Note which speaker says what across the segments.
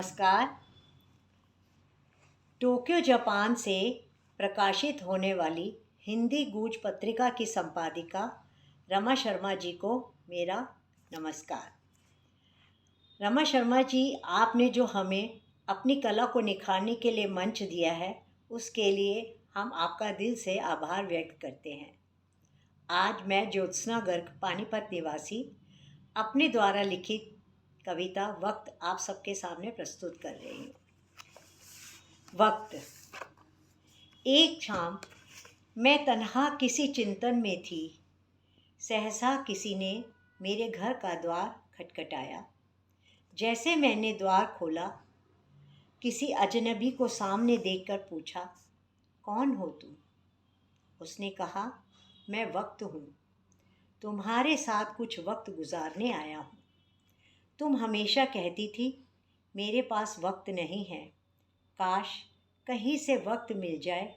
Speaker 1: नमस्कार। Tokyo Japan से प्रकाशित होने वाली हिंदी गूंज पत्रिका की संपादिका रमा शर्मा जी को मेरा नमस्कार। रमा शर्मा जी, आपने जो हमें अपनी कला को निखारने के लिए मंच दिया है, उसके लिए हम आपका दिल से आभार व्यक्त करते हैं। आज मैं ज्योत्सना गर्ग, पानीपत निवासी, अपने द्वारा लिखित कविता वक्त आप सबके सामने प्रस्तुत कर रही हूँ। वक्त। एक शाम मैं तन्हा किसी चिंतन में थी। सहसा किसी ने मेरे घर का द्वार खटखटाया। जैसे मैंने द्वार खोला, किसी अजनबी को सामने देखकर पूछा, कौन हो तुम? उसने कहा, मैं वक्त हूँ। तुम्हारे साथ कुछ वक्त गुजारने आया हूँ। तुम हमेशा कहती थी, मेरे पास वक्त नहीं है। काश कहीं से वक्त मिल जाए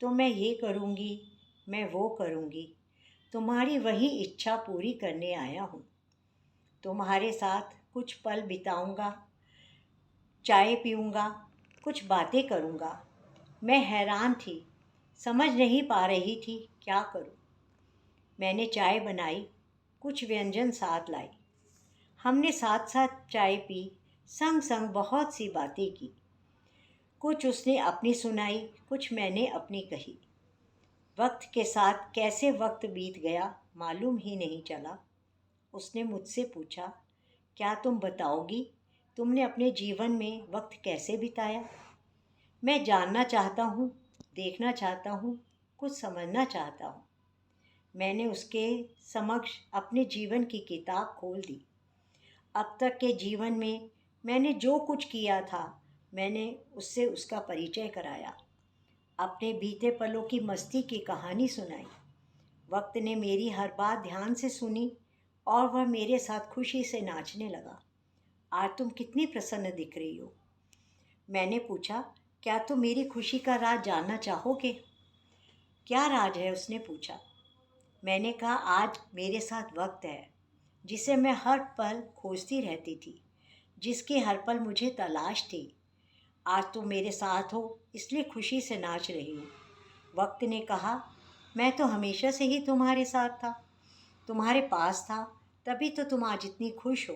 Speaker 1: तो मैं ये करूँगी, मैं वो करूँगी। तुम्हारी वही इच्छा पूरी करने आया हूँ। तुम्हारे साथ कुछ पल बिताऊँगा, चाय पीऊँगा, कुछ बातें करूँगा। मैं हैरान थी, समझ नहीं पा रही थी क्या करूँ। मैंने चाय बनाई, कुछ व्यंजन साथ लाई। हमने साथ साथ चाय पी, संग संग बहुत सी बातें की। कुछ उसने अपनी सुनाई, कुछ मैंने अपनी कही। वक्त के साथ कैसे वक्त बीत गया मालूम ही नहीं चला। उसने मुझसे पूछा, क्या तुम बताओगी, तुमने अपने जीवन में वक्त कैसे बिताया? मैं जानना चाहता हूँ, देखना चाहता हूँ, कुछ समझना चाहता हूँ। मैंने उसके समक्ष अपने जीवन की किताब खोल दी। अब तक के जीवन में मैंने जो कुछ किया था, मैंने उससे उसका परिचय कराया। अपने बीते पलों की मस्ती की कहानी सुनाई। वक्त ने मेरी हर बात ध्यान से सुनी और वह मेरे साथ खुशी से नाचने लगा। आज तुम कितनी प्रसन्न दिख रही हो? मैंने पूछा, क्या तुम मेरी खुशी का राज जानना चाहोगे? क्या राज है? उसने पूछा। मैंने कहा, आज मेरे साथ वक्त है, जिसे मैं हर पल खोजती रहती थी, जिसकी हर पल मुझे तलाश थी। आज तुम मेरे साथ हो, इसलिए खुशी से नाच रही हूँ। वक्त ने कहा, मैं तो हमेशा से ही तुम्हारे साथ था, तुम्हारे पास था, तभी तो तुम आज इतनी खुश हो,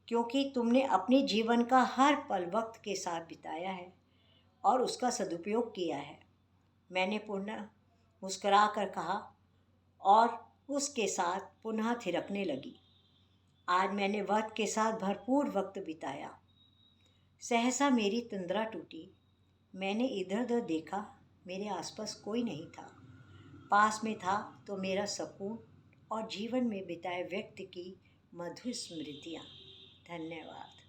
Speaker 1: क्योंकि तुमने अपने जीवन का हर पल वक्त के साथ बिताया है और उसका सदुपयोग किया है। मैंने पुनः मुस्कुरा कर कहा और उसके साथ पुनः थिरकने लगी। आज मैंने वक्त के साथ भरपूर वक्त बिताया। सहसा मेरी तंद्रा टूटी। मैंने इधर उधर देखा, मेरे आसपास कोई नहीं था। पास में था तो मेरा सुकून और जीवन में बिताए व्यक्ति की मधुर स्मृतियाँ। धन्यवाद।